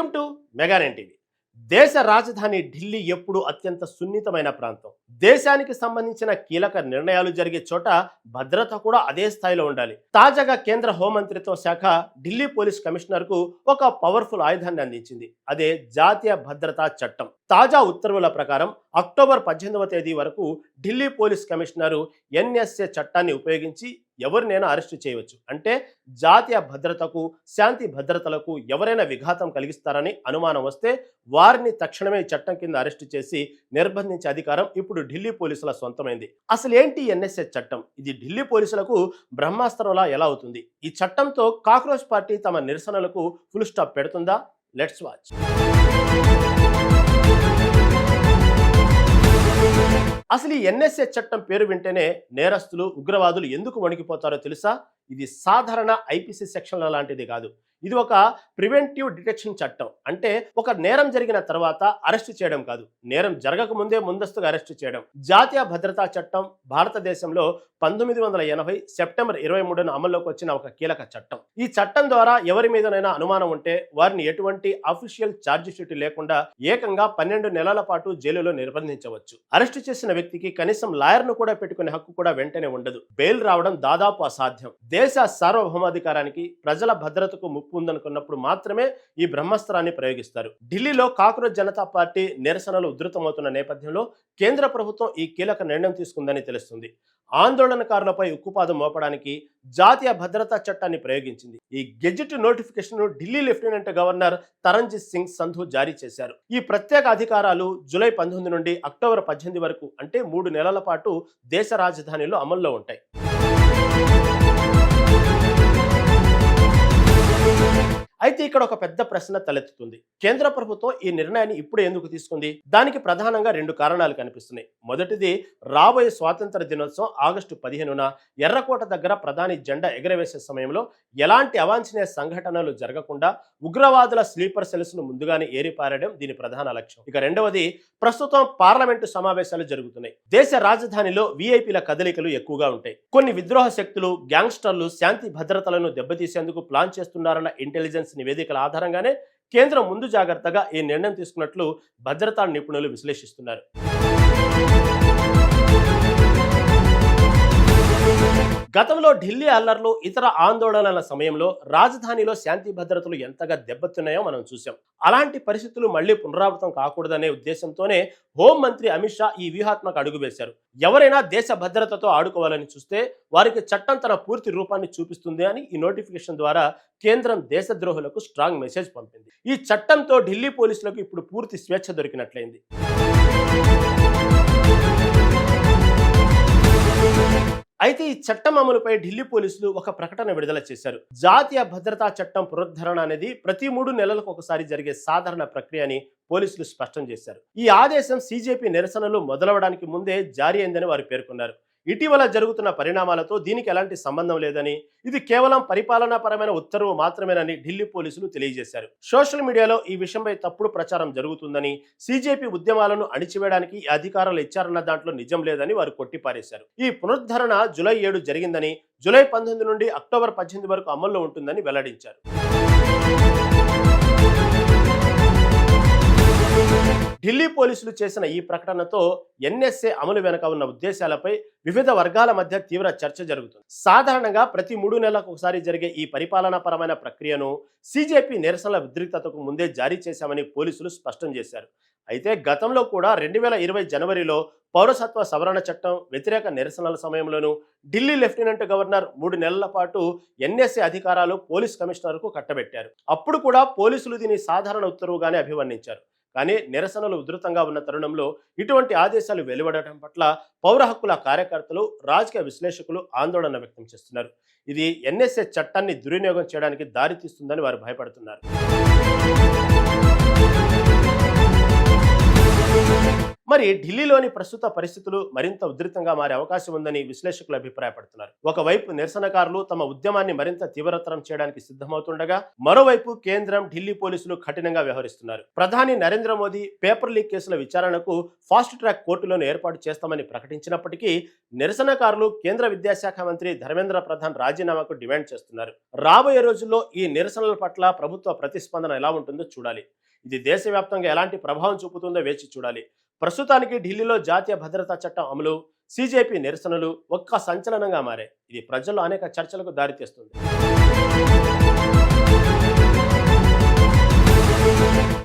Welcome to mega nine TV. దేశ రాజధాని ఢిల్లీ ఎప్పుడు అత్యంత సున్నితమైన ప్రాంతం. దేశానికి సంబంధించిన కీలక నిర్ణయాలు జరిగే చోట భద్రత కూడా అదే స్థాయిలో ఉండాలి. తాజాగా కేంద్ర హోంమంత్రిత్వ శాఖ ఢిల్లీ పోలీస్ కమిషనర్ కు ఒక పవర్ఫుల్ ఆయుధాన్ని అందించింది. అదే జాతీయ భద్రతా చట్టం. తాజా ఉత్తర్వుల ప్రకారం అక్టోబర్ 18వ తేదీ వరకు ఢిల్లీ పోలీస్ కమిషనరు ఎన్ఎస్ఏ చట్టాన్ని ఉపయోగించి ఎవరినైనా అరెస్టు చేయవచ్చు. అంటే జాతీయ భద్రతకు, శాంతి భద్రతలకు ఎవరైనా విఘాతం కలిగిస్తారని అనుమానం వస్తే వారిని తక్షణమే చట్టం కింద అరెస్టు చేసి నిర్బంధించే అధికారం ఇప్పుడు ఢిల్లీ పోలీసుల సొంతమైంది. అసలు ఏంటి ఎన్ఎస్ఏ చట్టం? ఇది ఢిల్లీ పోలీసులకు బ్రహ్మాస్త్రంలా ఎలా అవుతుంది? ఈ చట్టంతో కాక్రోచ్ పార్టీ తమ నిరసనలకు ఫుల్ స్టాప్ పెడుతుందా? Let's watch. అసలు ఈ ఎన్ఎస్ఏ చట్టం పేరు వింటేనే నేరస్తులు, ఉగ్రవాదులు ఎందుకు వణికిపోతారో తెలుసా? ఇది సాధారణ ఐపీసీ సెక్షన్ల లాంటిది కాదు. ఇది ఒక ప్రివెంటివ్ డిటెక్షన్ చట్టం. అంటే ఒక నేరం జరిగిన తర్వాత అరెస్టు చేయడం కాదు, నేరం జరగక ముందే ముందస్తుగా అరెస్టు చేయడం. జాతీయ భద్రతా చట్టం భారతదేశంలో 1980 సెప్టెంబర్ 23న అమల్లోకి వచ్చిన ఒక కీలక చట్టం. ఈ చట్టం ద్వారా ఎవరి మీదనైనా అనుమానం ఉంటే వారిని ఎటువంటి అఫీషియల్ ఛార్జ్ షీట్ లేకుండా ఏకంగా 12 నెలల పాటు జైలులో నిర్బంధించవచ్చు. అరెస్టు చేసిన వ్యక్తికి కనీసం లాయర్ను కూడా పెట్టుకునే హక్కు కూడా వెంటనే ఉండదు. బెయిల్ రావడం దాదాపు అసాధ్యం. దేశ సార్వభౌమాధికారానికి, ప్రజల భద్రతకు ముప్పు ఉందనుకున్నప్పుడు మాత్రమే ఈ బ్రహ్మాస్త్రాన్ని ప్రయోగిస్తారు. ఢిల్లీలో కాక్రోచ్ జనతా పార్టీ నిరసనలు ఉధృతమవుతున్న నేపథ్యంలో కేంద్ర ప్రభుత్వం ఈ కీలక నిర్ణయం తీసుకుందని తెలుస్తుంది. ఆందోళనకారులపై ఉక్కుపాదం మోపడానికి జాతీయ భద్రతా చట్టాన్ని ప్రయోగించింది. ఈ gazette notification Delhi lieutenant governor Taranjit Singh Sandhu జారీ చేశారు. ఈ ప్రత్యేక అధికారాలు జూలై 19 నుండి అక్టోబర్ 18 వరకు, అంటే 3 నెలల పాటు దేశ రాజధానిలో అమల్లో ఉంటాయి. అయితే ఇక్కడ ఒక పెద్ద ప్రశ్న తలెత్తుతుంది. కేంద్ర ప్రభుత్వం ఈ నిర్ణయాన్ని ఇప్పుడు ఎందుకు తీసుకుంది? దానికి ప్రధానంగా 2 కారణాలు కనిపిస్తున్నాయి. మొదటిది, రాబోయే స్వాతంత్ర దినోత్సవం ఆగస్టు 15న ఎర్రకోట దగ్గర ప్రధాని జెండా ఎగరవేసే సమయంలో ఎలాంటి అవాంఛనీయ సంఘటనలు జరగకుండా ఉగ్రవాదుల స్లీపర్ సెల్స్ ను ముందుగానే ఏరిపారడం దీని ప్రధాన లక్ష్యం. ఇక రెండవది, ప్రస్తుతం పార్లమెంటు సమావేశాలు జరుగుతున్నాయి. దేశ రాజధానిలో వీఐపీల కదలికలు ఎక్కువగా ఉంటాయి. కొన్ని విద్రోహ శక్తులు, గ్యాంగ్స్టర్లు శాంతి భద్రతలను దెబ్బతీసేందుకు ప్లాన్ చేస్తున్నారన్న ఇంటెలిజెన్స్ నివేదికల ఆధారంగానే కేంద్రం ముందు జాగ్రత్తగా ఈ నిర్ణయం తీసుకున్నట్లు భద్రతా నిపుణులు విశ్లేషిస్తున్నారు. గతంలో ఢిల్లీ అల్లర్లు, ఇతర ఆందోళనల సమయంలో రాజధానిలో శాంతి భద్రతలు ఎంతగా దెబ్బతిన్నాయో మనం చూసాం. అలాంటి పరిస్థితులు మళ్లీ పునరావృతం కాకూడదనే ఉద్దేశంతోనే హోంమంత్రి అమిత్ షా ఈ వ్యూహాత్మక అడుగు వేశారు. ఎవరైనా దేశ భద్రతతో ఆడుకోవాలని చూస్తే వారికి చట్టం తన పూర్తి రూపాన్ని చూపిస్తుంది అని ఈ నోటిఫికేషన్ ద్వారా కేంద్రం దేశద్రోహులకు స్ట్రాంగ్ మెసేజ్ పంపింది. ఈ చట్టంతో ఢిల్లీ పోలీసులకు ఇప్పుడు పూర్తి స్వేచ్ఛ దొరికినట్లయింది. అయితే ఈ చట్టం అమలుపై ఢిల్లీ పోలీసులు ఒక ప్రకటన విడుదల చేశారు. జాతీయ భద్రతా చట్టం పునరుద్ధరణ అనేది ప్రతి 3 నెలలకు ఒకసారి జరిగే సాధారణ ప్రక్రియ అని పోలీసులు స్పష్టం చేశారు. ఈ ఆదేశం సీజేపీ నిరసనలు మొదలవడానికి ముందే జారీ అయిందని వారు పేర్కొన్నారు. ఇటీవల జరుగుతున్న పరిణామాలతో దీనికి ఎలాంటి సంబంధం లేదని, ఇది కేవలం పరిపాలనాపరమైన ఉత్తర్వు మాత్రమేనని ఢిల్లీ పోలీసులు తెలియజేశారు. సోషల్ మీడియాలో ఈ విషయంపై తప్పుడు ప్రచారం జరుగుతుందని, సీజేపీ ఉద్యమాలను అణిచివేయడానికి ఈ అధికారాలు ఇచ్చారన్న దాంట్లో నిజం లేదని వారు కొట్టిపారేశారు. ఈ పునరుద్ధరణ జూలై 7 జరిగిందని, జూలై 19 నుండి అక్టోబర్ 18 వరకు అమల్లో ఉంటుందని వెల్లడించారు. ఢిల్లీ పోలీసులు చేసిన ఈ ప్రకటనతో ఎన్ఎస్ఏ అమలు వెనుక ఉన్న ఉద్దేశాలపై వివిధ వర్గాల మధ్య తీవ్ర చర్చ జరుగుతుంది. సాధారణంగా ప్రతి 3 నెలలకు ఒకసారి జరిగే ఈ పరిపాలనాపరమైన ప్రక్రియను సీజేపీ నిరసనల ఉద్రిక్తతకు ముందే జారీ చేశామని పోలీసులు స్పష్టం చేశారు. అయితే గతంలో కూడా 2020 జనవరిలో పౌరసత్వ సవరణ చట్టం వ్యతిరేక నిరసనల సమయంలోనూ ఢిల్లీ లెఫ్టినెంట్ గవర్నర్ 3 నెలల పాటు ఎన్ఎస్ఏ అధికారాలు పోలీస్ కమిషనర్కు కట్టబెట్టారు. అప్పుడు కూడా పోలీసులు దీన్ని సాధారణ ఉత్తర్వుగానే అభివర్ణించారు. కానీ నిరసనలు ఉధృతంగా ఉన్న తరుణంలో ఇటువంటి ఆదేశాలు వెలువడటం పట్ల పౌర హక్కుల కార్యకర్తలు, రాజకీయ విశ్లేషకులు ఆందోళన వ్యక్తం చేస్తున్నారు. ఇది ఎన్ఎస్ఏ చట్టాన్ని దుర్వినియోగం చేయడానికి దారితీస్తుందని వారు భయపడుతున్నారు. మరి ఢిల్లీలోని ప్రస్తుత పరిస్థితులు మరింత ఉధృతంగా మారే అవకాశం ఉందని విశ్లేషకులు అభిప్రాయపడుతున్నారు. ఒకవైపు నిరసనకారులు తమ ఉద్యమాన్ని మరింత తీవ్రతరం చేయడానికి సిద్ధమవుతుండగా, మరోవైపు కేంద్రం, ఢిల్లీ పోలీసులు కఠినంగా వ్యవహరిస్తున్నారు. ప్రధాని నరేంద్ర మోదీ పేపర్ లీక్ కేసుల విచారణకు ఫాస్ట్ ట్రాక్ కోర్టులను ఏర్పాటు చేస్తామని ప్రకటించినప్పటికీ నిరసనకారులు కేంద్ర విద్యాశాఖ మంత్రి ధర్మేంద్ర ప్రధాన్ రాజీనామాకు డిమాండ్ చేస్తున్నారు. రాబోయే రోజుల్లో ఈ నిరసనల పట్ల ప్రభుత్వ ప్రతిస్పందన ఎలా ఉంటుందో చూడాలి. ఇది దేశవ్యాప్తంగా ఎలాంటి ప్రభావం చూపుతుందో వేచి చూడాలి. ప్రస్తుతానికి ఢిల్లీలో జాతీయ భద్రతా చట్టం అమలు, సీజేపీ నిరసనలు ఒక్క సంచలనంగా మారాయి. ఇది ప్రజల్లో అనేక చర్చలకు దారితీస్తుంది.